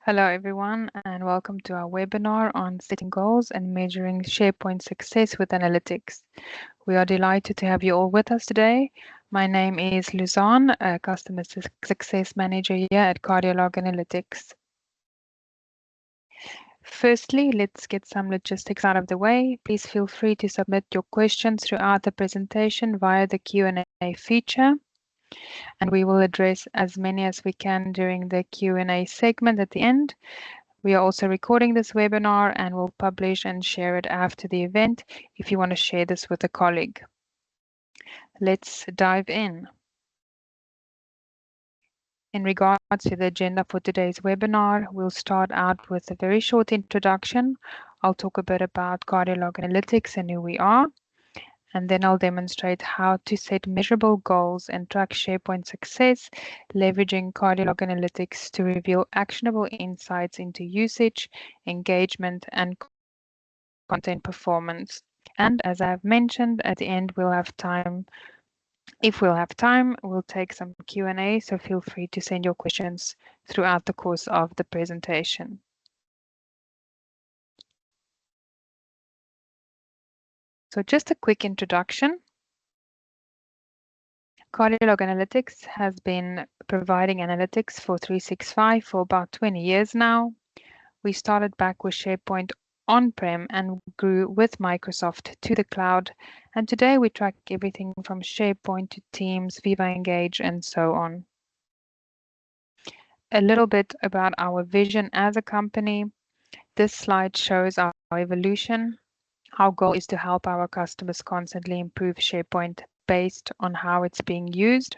Hello, everyone, and welcome to our webinar on setting goals and measuring SharePoint success with analytics. We are delighted to have you all with us today. My name is Luzanne, a Customer Success Manager here at CardioLog Analytics. Firstly, let's get some logistics out of the way. Please feel free to submit your questions throughout the presentation via the Q&A feature, and we will address as many as we can during the Q&A segment at the end. We are also recording this webinar and will publish and share it after the event if you want to share this with a colleague. Let's dive in. In regards to the agenda for today's webinar, we'll start out with a very short introduction. I'll talk a bit about CardioLog Analytics and who we are, and then I'll demonstrate how to set measurable goals and track SharePoint success, leveraging CardioLog Analytics to reveal actionable insights into usage, engagement, and content performance. And as I've mentioned, at the end, we'll have time. If we'll have time, we'll take some Q&A, so feel free to send your questions throughout the course of the presentation. So just a quick introduction. CardioLog Analytics has been providing analytics for 365 for about 20 years now. We started back with SharePoint on-prem and grew with Microsoft to the cloud. And today we track everything from SharePoint to Teams, Viva Engage, and so on. A little bit about our vision as a company. This slide shows our evolution. Our goal is to help our customers constantly improve SharePoint based on how it's being used.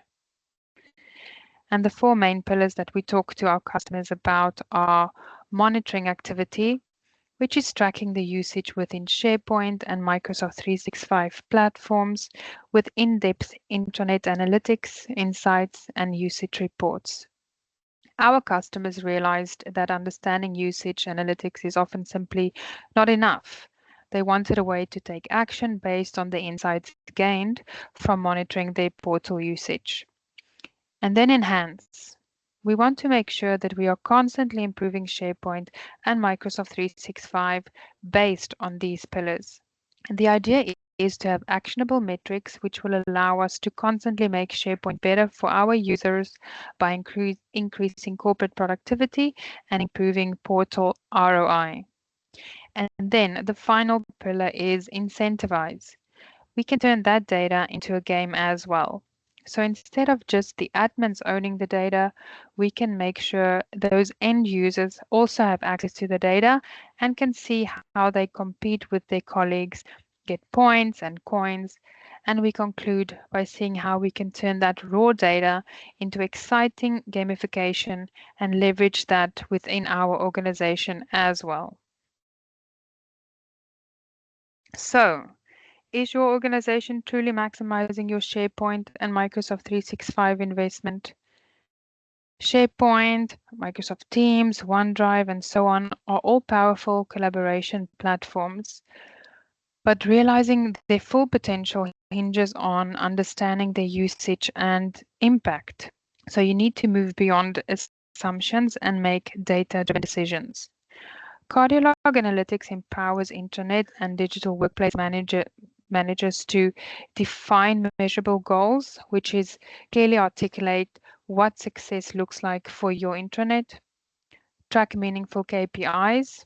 And the four main pillars that we talk to our customers about are monitoring activity, which is tracking the usage within SharePoint and Microsoft 365 platforms with in-depth intranet analytics, insights, and usage reports. Our customers realized that understanding usage analytics is often simply not enough. They wanted a way to take action based on the insights gained from monitoring their portal usage. And then enhance. We want to make sure that we are constantly improving SharePoint and Microsoft 365 based on these pillars. And the idea is to have actionable metrics which will allow us to constantly make SharePoint better for our users by increasing corporate productivity and improving portal ROI. And then the final pillar is incentivize. We can turn that data into a game as well. So instead of just the admins owning the data, we can make sure those end users also have access to the data and can see how they compete with their colleagues, get points and coins. And we conclude by seeing how we can turn that raw data into exciting gamification and leverage that within our organization as well. So, is your organization truly maximizing your SharePoint and Microsoft 365 investment? SharePoint, Microsoft Teams, OneDrive, and so on are all powerful collaboration platforms, but realizing their full potential hinges on understanding their usage and impact. So you need to move beyond assumptions and make data-driven decisions. CardioLog Analytics empowers intranet and digital workplace managers to define measurable goals, which is clearly articulate what success looks like for your intranet, track meaningful KPIs,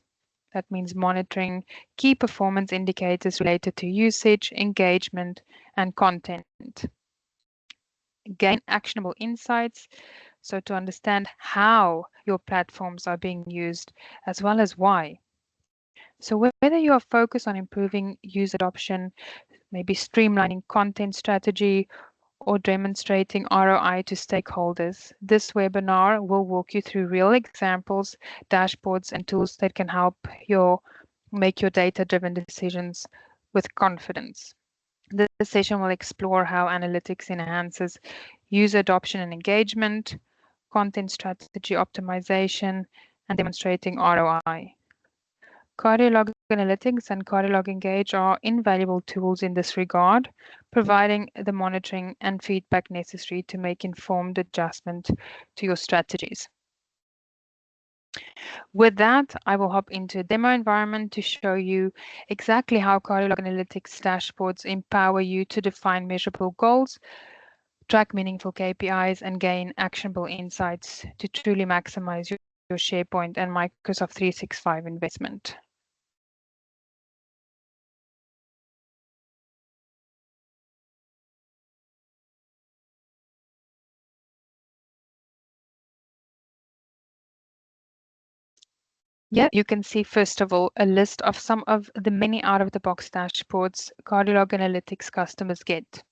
that means monitoring key performance indicators related to usage, engagement, and content, gain actionable insights, so to understand how your platforms are being used as well as why. So whether you are focused on improving user adoption, maybe streamlining content strategy, or demonstrating ROI to stakeholders, this webinar will walk you through real examples, dashboards, and tools that can help make your data-driven decisions with confidence. This session will explore how analytics enhances user adoption and engagement, content strategy optimization, and demonstrating ROI. CardioLog Analytics and CardioLog Engage are invaluable tools in this regard, providing the monitoring and feedback necessary to make informed adjustment to your strategies. With that, I will hop into a demo environment to show you exactly how CardioLog Analytics dashboards empower you to define measurable goals, track meaningful KPIs, and gain actionable insights to truly maximize your SharePoint and Microsoft 365 investment. Yeah, you can see, first of all, a list of some of the many out-of-the-box dashboards CardioLog Analytics customers get.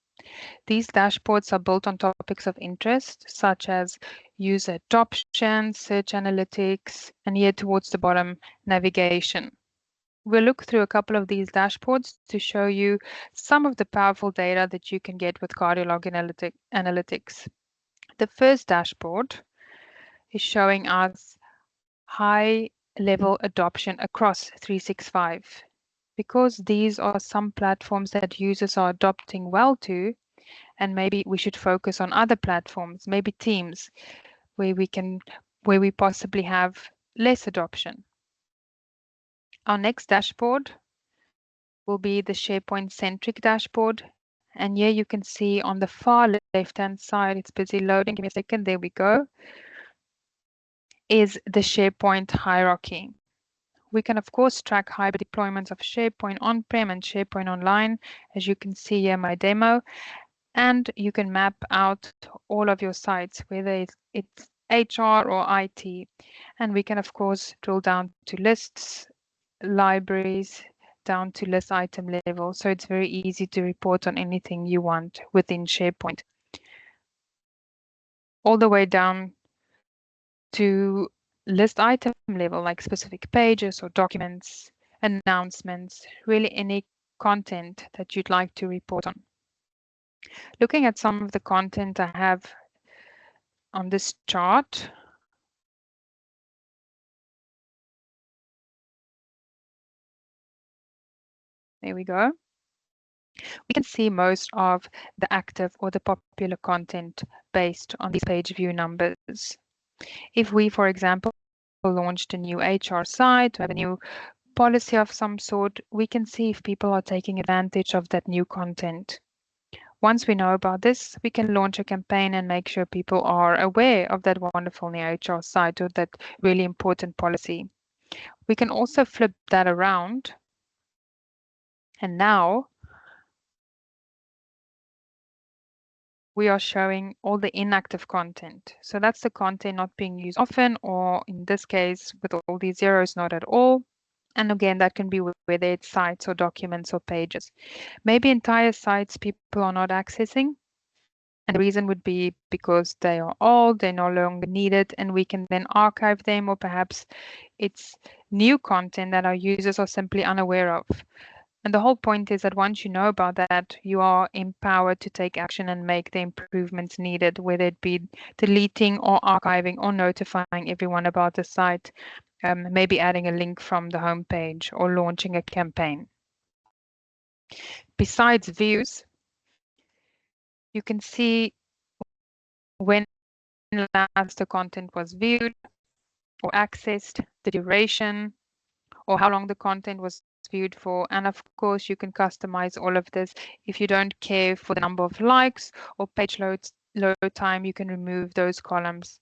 These dashboards are built on topics of interest, such as user adoption, search analytics, and here towards the bottom, navigation. We'll look through a couple of these dashboards to show you some of the powerful data that you can get with CardioLog Analytics. The first dashboard is showing us high level adoption across 365. Because these are some platforms that users are adopting well to, and maybe we should focus on other platforms, maybe Teams, where we possibly have less adoption. Our next dashboard will be the SharePoint centric dashboard. And here you can see on the far left-hand side, it's busy loading. Give me a second. There we go. Is the SharePoint hierarchy. We can, of course, track hybrid deployments of SharePoint on-prem and SharePoint online, as you can see here in my demo. And you can map out all of your sites, whether it's HR or IT. And we can, of course, drill down to lists, libraries, down to list item level. So it's very easy to report on anything you want within SharePoint. All the way down to list item level, like specific pages or documents, announcements, really any content that you'd like to report on. Looking at some of the content I have on this chart, there we go. We can see most of the active or the popular content based on these page view numbers. If we, for example, launched a new HR site, or have a new policy of some sort, we can see if people are taking advantage of that new content. Once we know about this, we can launch a campaign and make sure people are aware of that wonderful new HR site or that really important policy. We can also flip that around. And now we are showing all the inactive content. So that's the content not being used often, or in this case, with all these zeros, not at all. And again, that can be whether it's sites or documents or pages. Maybe entire sites people are not accessing. And the reason would be because they are old, they're no longer needed, and we can then archive them, or perhaps it's new content that our users are simply unaware of. And the whole point is that once you know about that, you are empowered to take action and make the improvements needed, whether it be deleting or archiving or notifying everyone about the site, maybe adding a link from the homepage or launching a campaign. Besides views, you can see when last the content was viewed or accessed, the duration, or how long the content was viewed for. And of course, you can customize all of this. If you don't care for the number of likes or page load time, you can remove those columns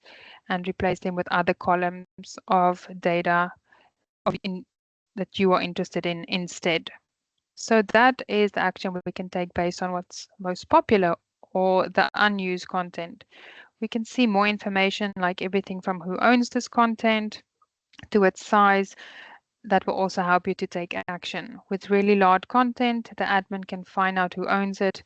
and replace them with other columns of data that you are interested in instead. So that is the action we can take based on what's most popular or the unused content. We can see more information, like everything from who owns this content to its size. That will also help you to take action. With really large content, the admin can find out who owns it,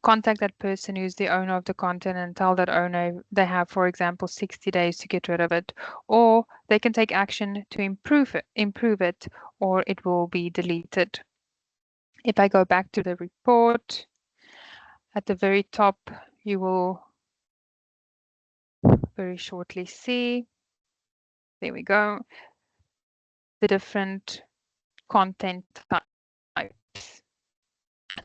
contact that person who's the owner of the content and tell that owner they have, for example, 60 days to get rid of it, or they can take action to improve it, or it will be deleted. If I go back to the report, at the very top, you will very shortly see, there we go, the different content types.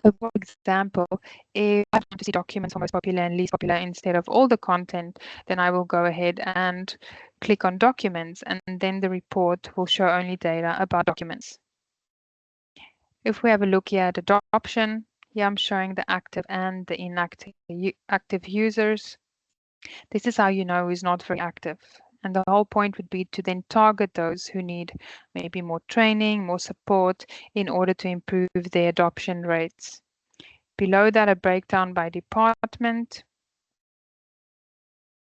So for example, if I want to see documents are most popular and least popular instead of all the content, then I will go ahead and click on Documents, and then the report will show only data about documents. If we have a look here at adoption, here I'm showing the active and the inactive active users. This is how you know who's not very active. And the whole point would be to then target those who need maybe more training, more support in order to improve their adoption rates. Below that, a breakdown by department.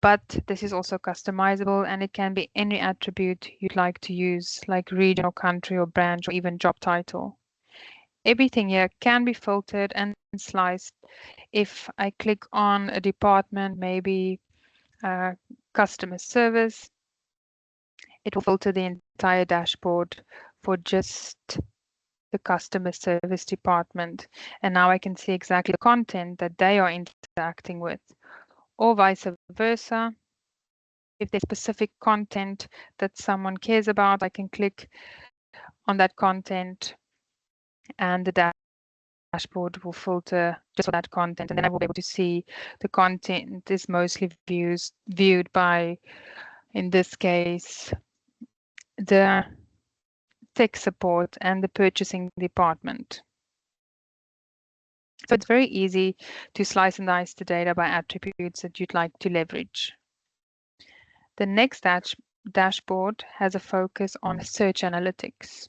But this is also customizable, and it can be any attribute you'd like to use, like region or country or branch or even job title. Everything here can be filtered and sliced. If I click on a department, maybe customer service, it will filter the entire dashboard for just the customer service department. And now I can see exactly the content that they are interacting with, or vice versa. If there's specific content that someone cares about, I can click on that content and the dashboard will filter just for that content, and then I will be able to see the content is mostly viewed by, in this case, the tech support and the purchasing department. So it's very easy to slice and dice the data by attributes that you'd like to leverage. The next dashboard has a focus on search analytics.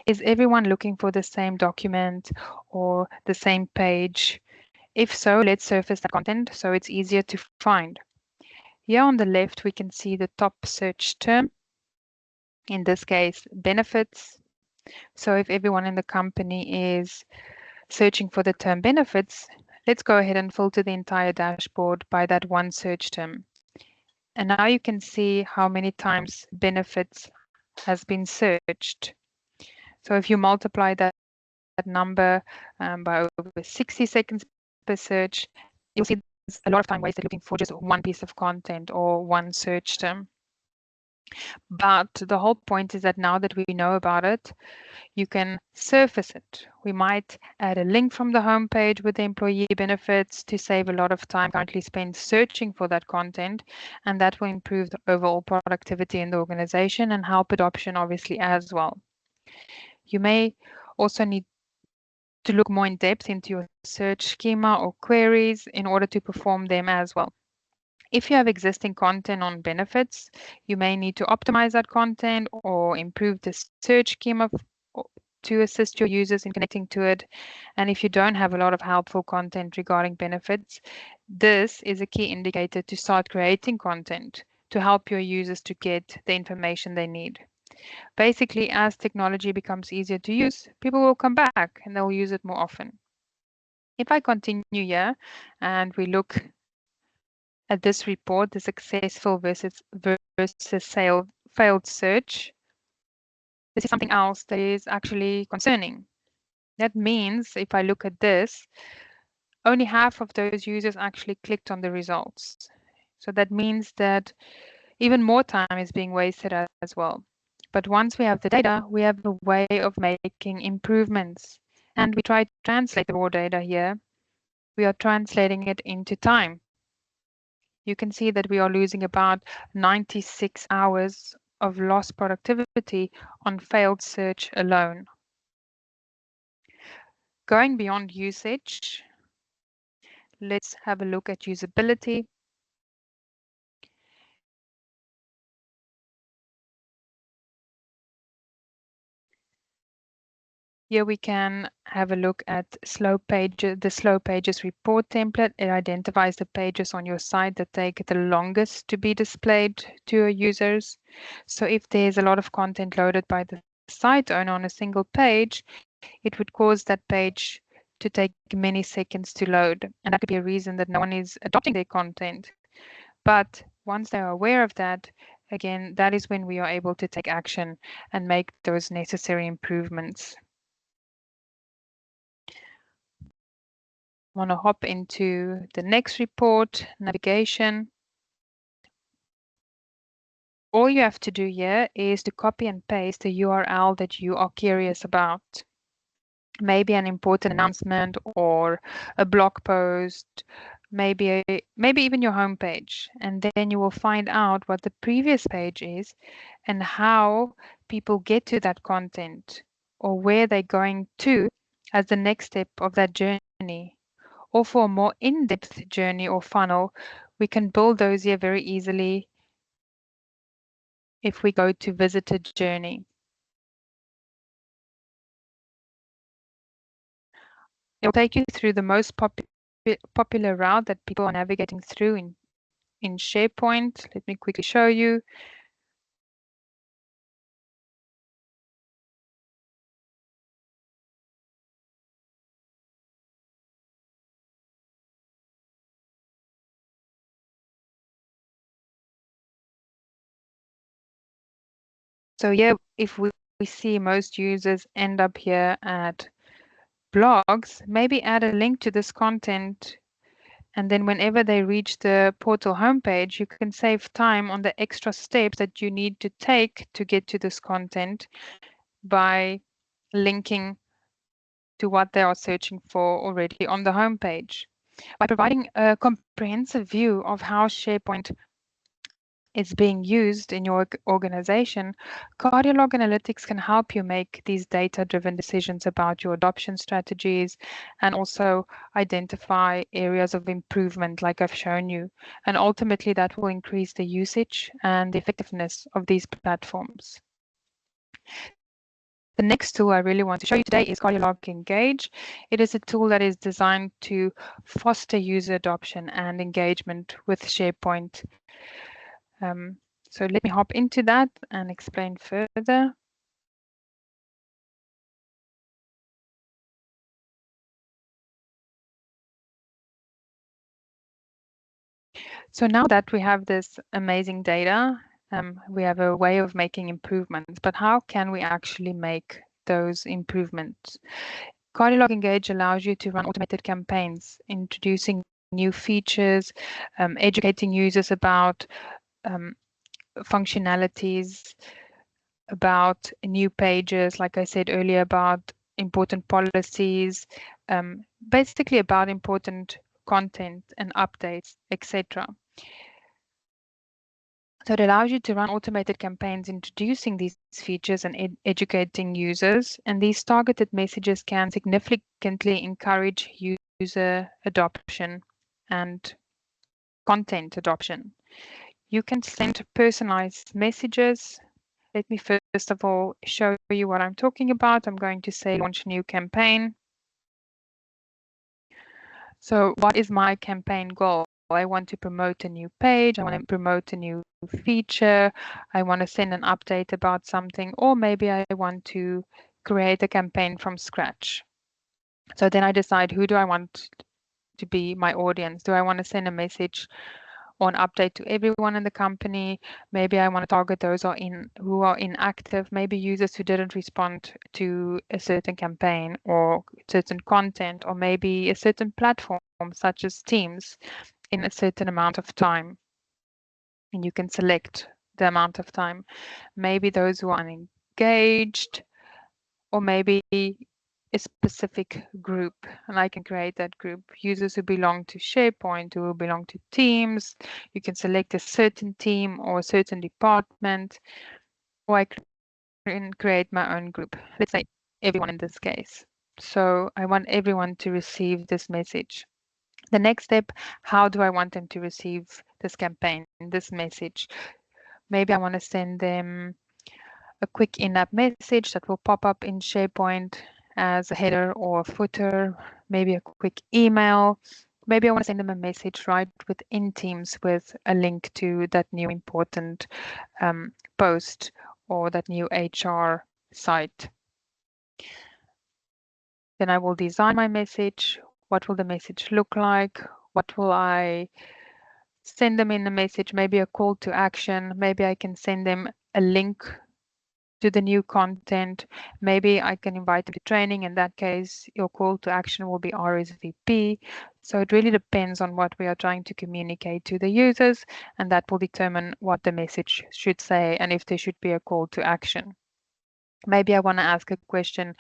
Is everyone looking for the same document or the same page? If so, let's surface the content so it's easier to find. Here on the left, we can see the top search term, in this case, benefits. So if everyone in the company is searching for the term benefits, let's go ahead and filter the entire dashboard by that one search term. And now you can see how many times benefits has been searched. So if you multiply that number by over 60 seconds per search, you'll see there's a lot of time wasted looking for just one piece of content or one search term. But the whole point is that now that we know about it, you can surface it. We might add a link from the homepage with the employee benefits to save a lot of time currently spent searching for that content, and that will improve the overall productivity in the organization and help adoption obviously as well. You may also need to look more in depth into your search schema or queries in order to perform them as well. If you have existing content on benefits, you may need to optimize that content or improve the search schema to assist your users in connecting to it. And if you don't have a lot of helpful content regarding benefits, this is a key indicator to start creating content to help your users to get the information they need. Basically, as technology becomes easier to use, people will come back and they'll use it more often. If I continue here and we look at this report, the successful versus failed search, this is something else that is actually concerning. That means if I look at this, only half of those users actually clicked on the results. So that means that even more time is being wasted as well. But once we have the data, we have a way of making improvements. And we try to translate the raw data here. We are translating it into time. You can see that we are losing about 96 hours of lost productivity on failed search alone. Going beyond usage, let's have a look at usability. Here we can have a look at the slow pages report template. It identifies the pages on your site that take the longest to be displayed to your users. So if there's a lot of content loaded by the site owner on a single page, it would cause that page to take many seconds to load. And that could be a reason that no one is adopting their content. But once they're aware of that, again, that is when we are able to take action and make those necessary improvements. I want to hop into the next report, navigation. All you have to do here is to copy and paste the URL that you are curious about. Maybe an important announcement or a blog post, maybe even your home page, and then you will find out what the previous page is and how people get to that content or where they're going to as the next step of that journey. Or for a more in-depth journey or funnel, we can build those here very easily if we go to visitor journey. It'll take you through the most popular route that people are navigating through in SharePoint. Let me quickly show you. So yeah, if we see most users end up here at blogs, maybe add a link to this content, and then whenever they reach the portal homepage, you can save time on the extra steps that you need to take to get to this content by linking to what they are searching for already on the homepage. By providing a comprehensive view of how SharePoint is being used in your organization, CardioLog Analytics can help you make these data-driven decisions about your adoption strategies and also identify areas of improvement like I've shown you. And ultimately, that will increase the usage and the effectiveness of these platforms. The next tool I really want to show you today is CardioLog Engage. It is a tool that is designed to foster user adoption and engagement with SharePoint. So let me hop into that and explain further. So now that we have this amazing data, we have a way of making improvements, but how can we actually make those improvements? CardioLog Engage allows you to run automated campaigns, introducing new features, educating users about functionalities, about new pages, like I said earlier, about important policies, basically about important content and updates, etc. So it allows you to run automated campaigns introducing these features and educating users. And these targeted messages can significantly encourage user adoption and content adoption. You can send personalized messages. Let me first of all show you what I'm talking about. I'm going to say launch new campaign. So what is my campaign goal? I want to promote a new page. I want to promote a new feature. I want to send an update about something, or maybe I want to create a campaign from scratch. So then I decide, who do I want to be my audience? Do I want to send a message or an update to everyone in the company? Maybe I want to target those who are inactive, maybe users who didn't respond to a certain campaign or certain content, or maybe a certain platform such as Teams in a certain amount of time. And you can select the amount of time. Maybe those who are unengaged, or maybe a specific group, and I can create that group. Users who belong to SharePoint, who belong to Teams. You can select a certain team or a certain department, or I can create my own group. Let's say everyone in this case. So I want everyone to receive this message. The next step, how do I want them to receive this campaign, this message? Maybe I want to send them a quick in-app message that will pop up in SharePoint as a header or a footer, maybe a quick email. Maybe I want to send them a message right within Teams with a link to that new important post or that new HR site. Then I will design my message. What will the message look like? What will I send them in the message? Maybe a call to action. Maybe I can send them a link to the new content. Maybe I can invite them to training. In that case, your call to action will be RSVP. So it really depends on what we are trying to communicate to the users, and that will determine what the message should say and if there should be a call to action. Maybe I want to ask a question.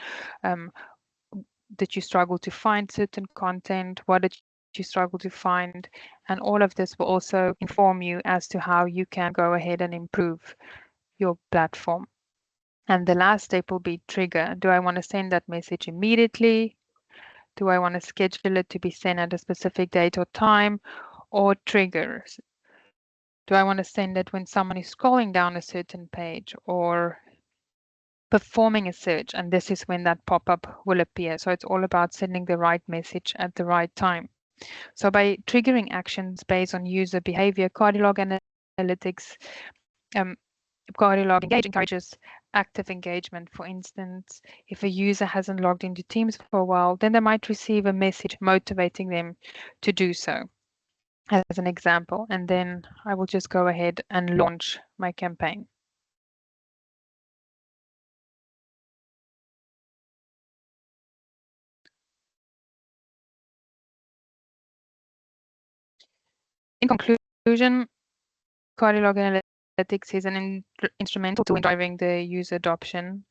Did you struggle to find certain content? What did you struggle to find. And all of this will also inform you as to how you can go ahead and improve your platform. And the last step will be trigger. Do I want to send that message immediately? Do I want to schedule it to be sent at a specific date or time? Or triggers? Do I want to send it when someone is scrolling down a certain page or performing a search? And this is when that pop-up will appear. So it's all about sending the right message at the right time. So by triggering actions based on user behavior, CardioLog analytics, CardioLog encourages active engagement. For instance, if a user hasn't logged into Teams for a while, then they might receive a message motivating them to do so, as an example. And then I will just go ahead and launch my campaign. In conclusion, CardioLog Analytics is an instrumental tool in driving the user adoption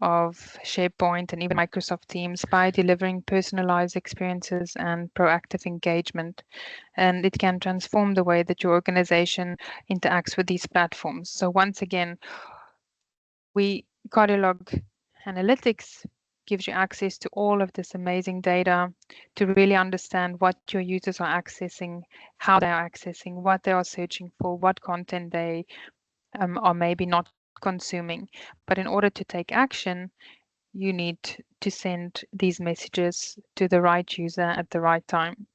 of SharePoint and even Microsoft Teams by delivering personalized experiences and proactive engagement. And it can transform the way that your organization interacts with these platforms. So once again, CardioLog Analytics gives you access to all of this amazing data to really understand what your users are accessing, how they are accessing, what they are searching for, what content they are maybe not consuming. But in order to take action, you need to send these messages to the right user at the right time.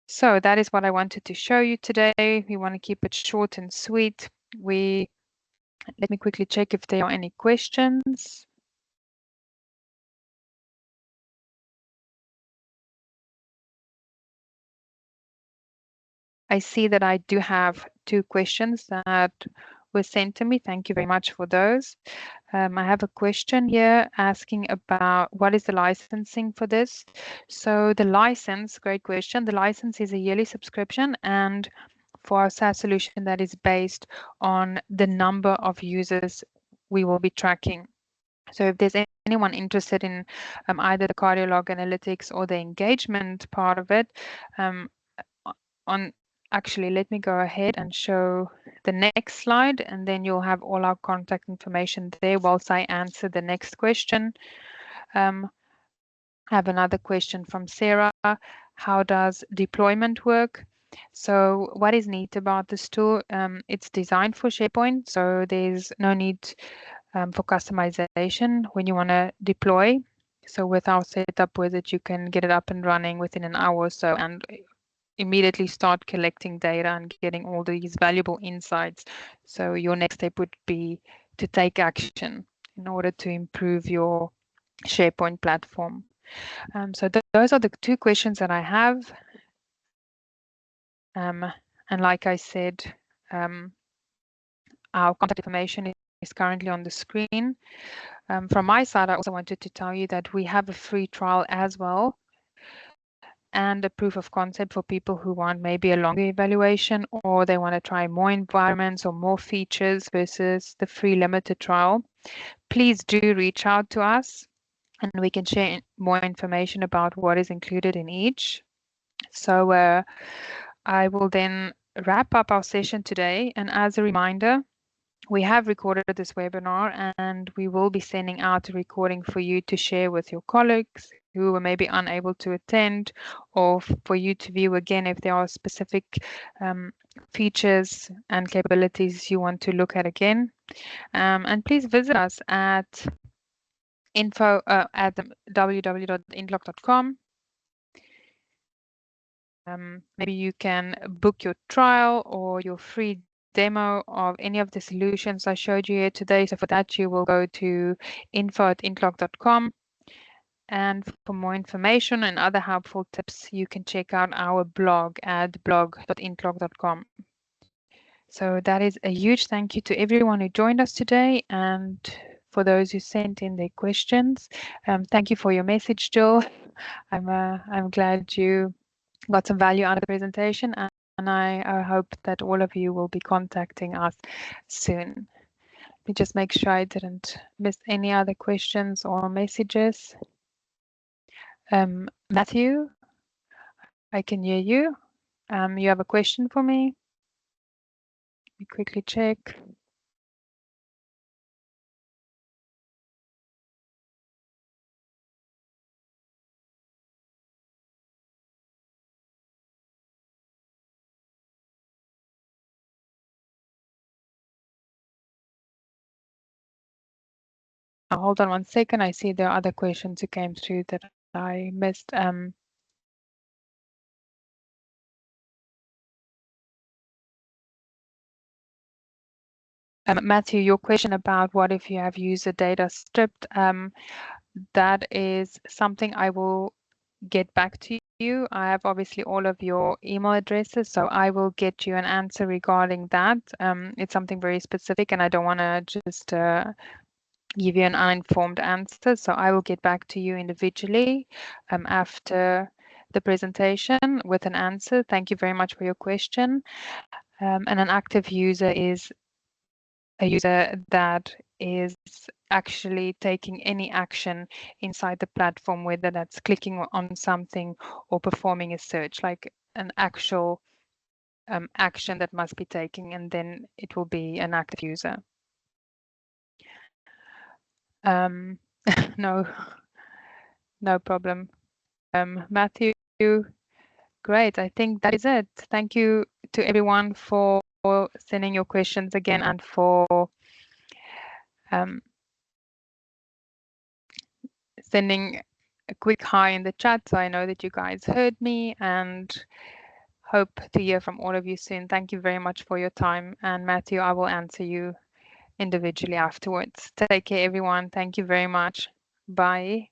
So that is what I wanted to show you today. We want to keep it short and sweet. Let me quickly check if there are any questions. I see that I do have 2 questions that were sent to me. Thank you very much for those. I have a question here asking about what is the licensing for this. So the license, great question. The license is a yearly subscription, and for our SaaS solution that is based on the number of users we will be tracking. So if there's anyone interested in either the CardioLog analytics or the engagement part of it, actually, let me go ahead and show the next slide, and then you'll have all our contact information there whilst I answer the next question. I have another question from Sarah. How does deployment work? So what is neat about this tool? It's designed for SharePoint, so there's no need for customization when you want to deploy. So with our setup with it, you can get it up and running within an hour or so and immediately start collecting data and getting all these valuable insights. So your next step would be to take action in order to improve your SharePoint platform. So those are the 2 questions that I have. And like I said, our contact information is currently on the screen. From my side, I also wanted to tell you that we have a free trial as well, and a proof of concept for people who want maybe a longer evaluation, or they want to try more environments or more features versus the free limited trial. Please do reach out to us and we can share more information about what is included in each. So I will then wrap up our session today. And as a reminder, we have recorded this webinar and we will be sending out a recording for you to share with your colleagues who were maybe unable to attend, or for you to view again if there are specific features and capabilities you want to look at again. And please visit us at info at www.intlog.com. Maybe you can book your trial or your free demo of any of the solutions I showed you here today. So for that, you will go to info@intlog.com. And for more information and other helpful tips, you can check out our blog at blog.intlog.com. So that is a huge thank you to everyone who joined us today, and for those who sent in their questions. Thank you for your message, Jill. I'm glad you got some value out of the presentation, and I hope that all of you will be contacting us soon. Let me just make sure I didn't miss any other questions or messages. Matthew, I can hear you. You have a question for me? Let me quickly check. Hold on one second. I see there are other questions who came through that I missed. Matthew, your question about what if you have user data stripped, that is something I will get back to you. I have obviously all of your email addresses, so I will get you an answer regarding that. It's something very specific, and I don't want to just give you an uninformed answer. So I will get back to you individually after the presentation with an answer. Thank you very much for your question. And an active user is a user that is actually taking any action inside the platform, whether that's clicking on something or performing a search, like an actual action that must be taken, and then it will be an active user. No, no problem. Matthew, great. I think that is it. Thank you to everyone for sending your questions again and for sending a quick hi in the chat, so I know that you guys heard me, and hope to hear from all of you soon. Thank you very much for your time. And Matthew, I will answer you individually afterwards. Take care, everyone. Thank you very much. Bye.